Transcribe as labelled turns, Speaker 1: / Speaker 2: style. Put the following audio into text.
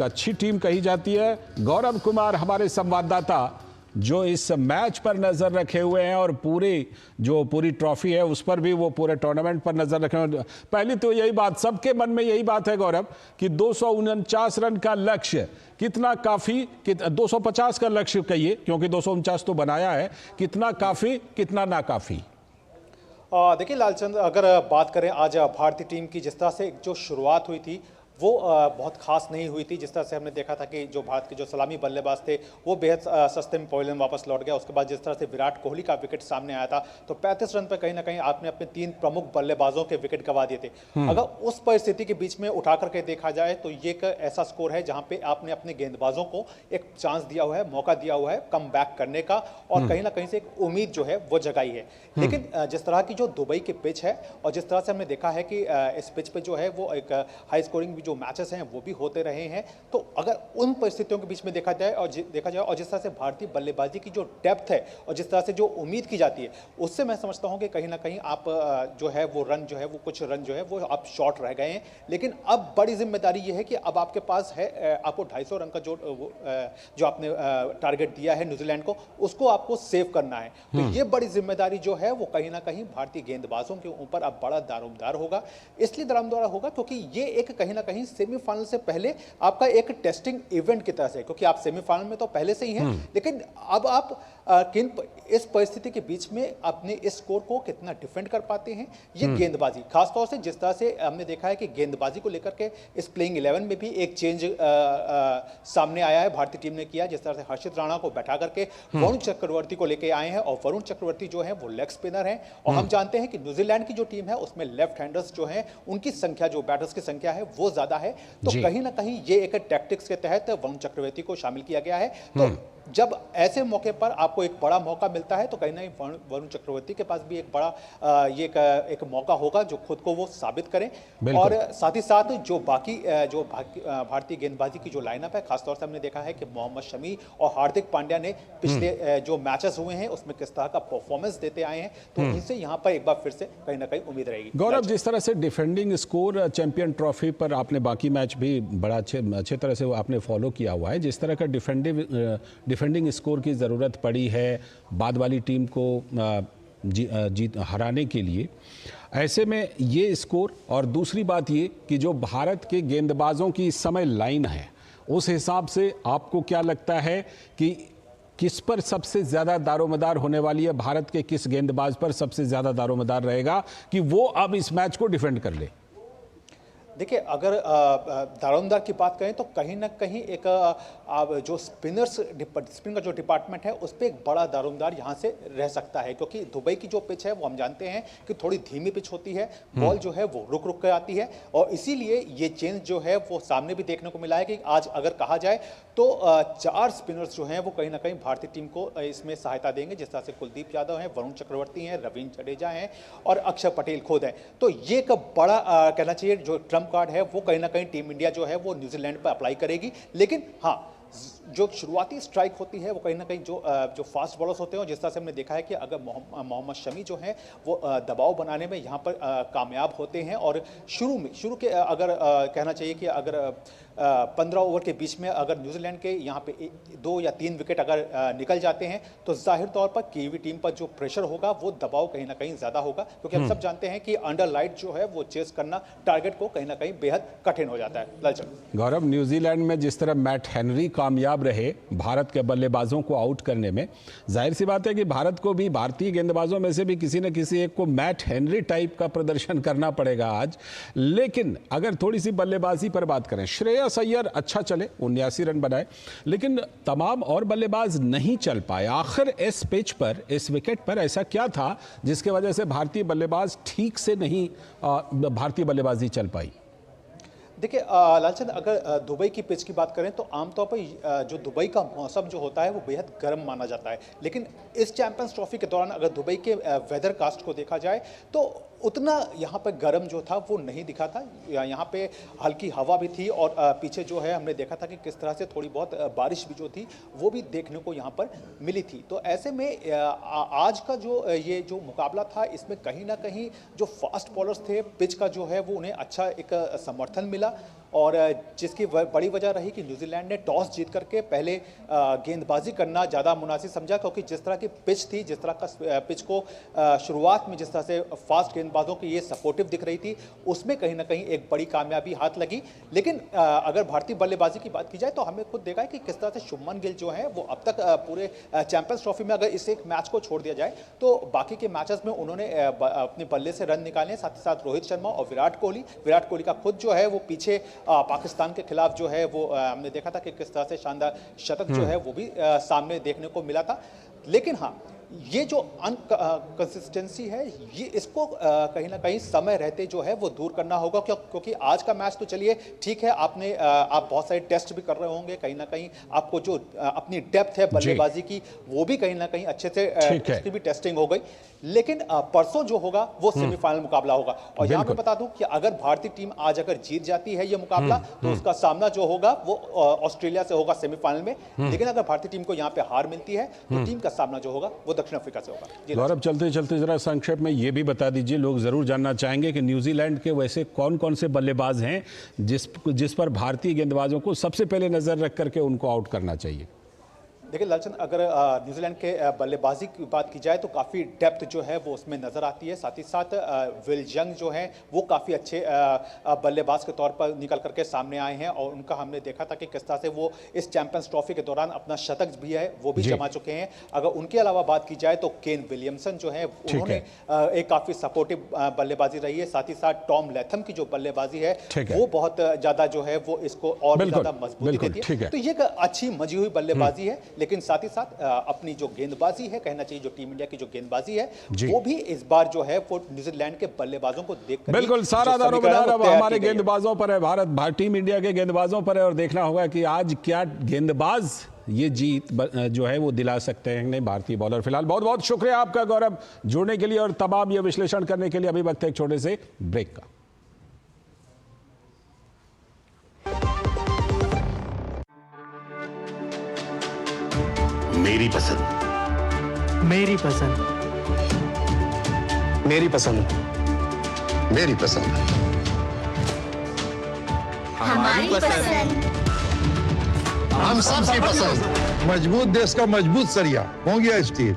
Speaker 1: अच्छी टीम कही जाती है। गौरव कुमार हमारे संवाददाता जो इस मैच पर नजर रखे हुए हैं और पूरी ट्रॉफी है उस पर भी वो पूरे टूर्नामेंट पर नजर रखे हुए। पहली तो यही बात, सबके मन में यही बात है गौरव कि 249 रन का लक्ष्य कितना काफी, 250 का लक्ष्य कहिए क्योंकि 249 तो बनाया है, कितना काफी कितना नाकाफी।
Speaker 2: देखिए लालचंद, अगर बात करें आज भारतीय टीम की, जिस तरह से जो शुरुआत हुई थी वो बहुत खास नहीं हुई थी। जिस तरह से हमने देखा था कि जो भारत के जो सलामी बल्लेबाज थे वो बेहद सस्ते में पवेलियन वापस लौट गया। उसके बाद जिस तरह से विराट कोहली का विकेट सामने आया था तो 35 रन पर कहीं ना कहीं आपने अपने 3 प्रमुख बल्लेबाजों के विकेट गंवा दिए थे। अगर उस परिस्थिति के बीच में उठा करके देखा जाए तो ये एक ऐसा स्कोर है जहां पे आपने अपने गेंदबाजों को एक चांस दिया हुआ है, मौका दिया हुआ है कम बैक करने का, और कहीं ना कहीं से एक उम्मीद जो है वो जगाई है। लेकिन जिस तरह की जो दुबई की पिच है और जिस तरह से हमने देखा है कि इस पिच पे जो है वो एक हाई स्कोरिंग जो मैचेस हैं वो भी होते रहे हैं, तो अगर उन परिस्थितियों के बीच में देखा जाए और जिस तरह से भारतीय बल्लेबाजी की जो डेप्थ है और जिस तरह से जो उम्मीद की जाती है, उससे मैं समझता हूं कि कहीं ना कहीं आप जो है वो रन जो है वो कुछ रन जो है वो आप शॉर्ट रह गए हैं। लेकिन अब बड़ी जिम्मेदारी ये है कि अब आपके पास है, आपको 250 रन का जो आपने टारगेट दिया है न्यूजीलैंड को, उसको आपको सेव करना है। तो ये बड़ी जिम्मेदारी जो है वो कहीं ना कहीं भारतीय गेंदबाजों के ऊपर अब बड़ा दारोमदार होगा। इसलिए दारोमदार होगा क्योंकि ये एक कहीं ना कहीं सेमीफाइनल से पहले आपका एक टेस्टिंग इवेंट की तरह से, क्योंकि आप सेमीफाइनल में तो पहले से ही हैं, लेकिन अब आप इस परिस्थिति के बीच में अपने इस स्कोर को कितना डिफेंड कर पाते हैं, ये गेंदबाजी खासतौर से जिस तरह से हमने देखा है कि गेंदबाजी को लेकर के इस प्लेइंग 11 में भी एक चेंज सामने आया है, भारतीय टीम ने किया। जिस तरह से हर्षित राणा को बैठा करके वरुण चक्रवर्ती को लेके आए हैं, और वरुण चक्रवर्ती जो है वो लेग स्पिनर हैं, और हम जानते हैं कि न्यूजीलैंड की जो टीम है उसमें लेफ्ट हैंडर्स जो है उनकी संख्या, जो बैटर्स की संख्या है वो ज्यादा है। तो कहीं ना कहीं ये एक टैक्टिक्स के तहत वरुण चक्रवर्ती को शामिल किया गया है। तो जब ऐसे मौके पर आपको एक बड़ा मौका मिलता है तो कहीं ना कहीं वरुण चक्रवर्ती के पास भी एक बड़ा ये एक मौका होगा जो खुद को वो साबित करें। और साथ ही साथ जो बाकी जो भारतीय गेंदबाजी की जो लाइनअप है, खासतौर से हमने देखा है कि मोहम्मद शमी और हार्दिक पांड्या ने पिछले जो मैचेस हुए हैं उसमें किस तरह का परफॉर्मेंस देते आए हैं, तो इनसे यहाँ पर एक बार फिर से कहीं ना कहीं उम्मीद रहेगी।
Speaker 1: गौरव, जिस तरह से डिफेंडिंग स्कोर चैंपियन ट्रॉफी पर आपने बाकी मैच भी बड़ा अच्छे तरह से आपने फॉलो किया हुआ है, जिस तरह का डिफेंडिंग स्कोर की ज़रूरत पड़ी है बाद वाली टीम को जीत हराने के लिए, ऐसे में ये स्कोर, और दूसरी बात ये कि जो भारत के गेंदबाजों की इस समय लाइन है, उस हिसाब से आपको क्या लगता है कि किस पर सबसे ज़्यादा दारोमदार होने वाली है, भारत के किस गेंदबाज पर सबसे ज़्यादा दारोमदार रहेगा कि वो अब इस मैच को डिफेंड कर ले?
Speaker 2: देखिए, अगर दारोमदार की बात करें तो कहीं ना कहीं एक जो स्पिन का जो डिपार्टमेंट है उस पर एक बड़ा दारोमदार यहाँ से रह सकता है, क्योंकि दुबई की जो पिच है वो हम जानते हैं कि थोड़ी धीमी पिच होती है, बॉल जो है वो रुक रुक कर आती है, और इसीलिए ये चेंज जो है वो सामने भी देखने को मिला है कि आज अगर कहा जाए तो 4 स्पिनर्स जो हैं वो कहीं ना कहीं भारतीय टीम को इसमें सहायता देंगे। जिस तरह से कुलदीप यादव हैं, वरुण चक्रवर्ती हैं, रवींद्र जडेजा हैं और अक्षर पटेल खुद हैं। तो ये एक बड़ा कहना चाहिए जो ट्रम्प कार्ड है वो कहीं ना कहीं टीम इंडिया जो है वो न्यूजीलैंड पर अप्लाई करेगी। लेकिन हाँ, जो शुरुआती स्ट्राइक होती है वो कहीं ना कहीं जो फास्ट बॉलर्स होते हैं, जिस तरह से हमने देखा है कि अगर मोहम्मद शमी जो है वो दबाव बनाने में यहाँ पर कामयाब होते हैं, और शुरू के अगर कहना चाहिए कि अगर 15 ओवर के बीच में अगर न्यूजीलैंड के यहाँ पे 2 या 3 विकेट अगर निकल जाते हैं तो जाहिर तौर पर कीवी टीम पर जो प्रेशर होगा वो दबाव कहीं ना कहीं ज्यादा होगा, क्योंकि हम सब जानते हैं कि अंडर लाइट जो है वो चेस करना टारगेट को कहीं ना कहीं बेहद कठिन हो जाता है। लालचंद,
Speaker 1: गौरव, न्यूजीलैंड में जिस तरह मैट हेनरी कामयाब रहे भारत के बल्लेबाजों को आउट करने में, जाहिर सी बात है कि भारत को भी भारतीय गेंदबाजों में से भी किसी न किसी एक को मैट हेनरी टाइप का प्रदर्शन करना पड़ेगा आज। लेकिन अगर थोड़ी सी बल्लेबाजी पर बात करें, श्रेयस अय्यर अच्छा चले, 79 रन बनाए, लेकिन तमाम और बल्लेबाज नहीं चल पाए। आखिर इस पिच पर, इस विकेट पर ऐसा क्या था जिसकी वजह से भारतीय बल्लेबाज ठीक से नहीं भारतीय बल्लेबाजी चल पाई?
Speaker 2: देखिए लालचंद, अगर दुबई की पिच की बात करें तो आमतौर पर जो दुबई का मौसम जो होता है वो बेहद गर्म माना जाता है, लेकिन इस चैंपियंस ट्रॉफी के दौरान अगर दुबई के वेदर कास्ट को देखा जाए तो उतना यहाँ पर गर्म जो था वो नहीं दिखा था। यहाँ पे हल्की हवा भी थी, और पीछे जो है हमने देखा था कि किस तरह से थोड़ी बहुत बारिश भी जो थी वो भी देखने को यहाँ पर मिली थी। तो ऐसे में आज का जो ये जो मुकाबला था इसमें कहीं ना कहीं जो फास्ट बॉलर्स थे, पिच का जो है वो उन्हें अच्छा एक समर्थन मिला, और जिसकी बड़ी वजह रही कि न्यूजीलैंड ने टॉस जीत करके पहले गेंदबाजी करना ज़्यादा मुनासिब समझा, क्योंकि जिस तरह की पिच थी, जिस तरह का पिच को शुरुआत में जिस तरह से फास्ट गेंदबाजों की ये सपोर्टिव दिख रही थी, उसमें कहीं ना कहीं एक बड़ी कामयाबी हाथ लगी। लेकिन अगर भारतीय बल्लेबाजी की बात की जाए तो हमें खुद देखा है कि किस तरह से शुभमन गिल जो है वो अब तक पूरे चैंपियंस ट्रॉफी में अगर इस एक मैच को छोड़ दिया जाए तो बाकी के मैचेस में उन्होंने अपने बल्ले से रन निकाले। साथ ही साथ रोहित शर्मा और विराट कोहली का खुद जो है वो पीछे पाकिस्तान के खिलाफ जो है वो हमने देखा था कि किस तरह से शानदार शतक जो है वो भी सामने देखने को मिला था। लेकिन हाँ, ये जो अनकंसिस्टेंसी है, ये इसको कहीं ना कहीं समय रहते जो है वो दूर करना होगा, क्योंकि आज का मैच तो चलिए ठीक है, आप बहुत सारे टेस्ट भी कर रहे होंगे, कहीं ना कहीं आपको जो अपनी डेप्थ है बल्लेबाजी की वो भी कहीं ना कहीं अच्छे से उसकी भी टेस्टिंग हो गई। लेकिन परसों जो होगा वो सेमीफाइनल मुकाबला होगा, और यहाँ पे बता दूं कि अगर भारतीय टीम आज अगर जीत जाती है ये मुकाबला तो उसका सामना जो होगा वो ऑस्ट्रेलिया से होगा सेमीफाइनल में। लेकिन अगर भारतीय टीम को यहाँ पे हार मिलती है तो टीम का सामना जो होगा वो दक्षिण अफ्रीका से होगा।
Speaker 1: गौरव, चलते चलते जरा संक्षेप में ये भी बता दीजिए, लोग जरूर जानना चाहेंगे कि न्यूजीलैंड के वैसे कौन कौन से बल्लेबाज हैं जिस पर भारतीय गेंदबाजों को सबसे पहले नजर रख करके उनको आउट करना चाहिए।
Speaker 2: देखिए लालचंद, अगर न्यूजीलैंड के बल्लेबाजी की बात की जाए तो काफ़ी डेप्थ जो है वो उसमें नज़र आती है। साथ ही साथ विल जंग जो हैं वो काफ़ी अच्छे बल्लेबाज के तौर पर निकल करके सामने आए हैं, और उनका हमने देखा था कि किस तरह से वो इस चैंपियंस ट्रॉफी के दौरान अपना शतक भी है वो भी जमा चुके हैं। अगर उनके अलावा बात की जाए तो केन विलियमसन जो है उन्होंने एक काफ़ी सपोर्टिव बल्लेबाजी रही है। साथ ही साथ टॉम लैथम की जो बल्लेबाजी है वो बहुत ज़्यादा जो है वो इसको और भी ज़्यादा मजबूती देती है। तो ये एक अच्छी मजी हुई बल्लेबाजी है, लेकिन साथ ही साथ अपनी जो गेंदबाजी है, कहना चाहिए जो टीम इंडिया की जो गेंदबाजी है वो भी इस बार जो है वो न्यूजीलैंड के बल्लेबाजों को देखकर
Speaker 1: बिल्कुल सारा दारोमदार अब हमारे गेंदबाजों पर है, भारत टीम इंडिया के गेंदबाजों पर है, और देखना होगा कि आज क्या गेंदबाज ये जीत जो है वो दिला सकते हैं नहीं भारतीय बॉलर। फिलहाल बहुत बहुत शुक्रिया आपका गौरव जुड़ने के लिए और तमाम ये विश्लेषण करने के लिए। अभी वक्त है एक छोटे से ब्रेक का।
Speaker 3: मेरी पसंद,
Speaker 4: मेरी पसंद,
Speaker 3: मेरी पसंद, मेरी पसंद,
Speaker 5: हमारी पसंद,
Speaker 3: हम सबकी पसंद।
Speaker 6: मजबूत देश का मजबूत सरिया हो गया स्टील।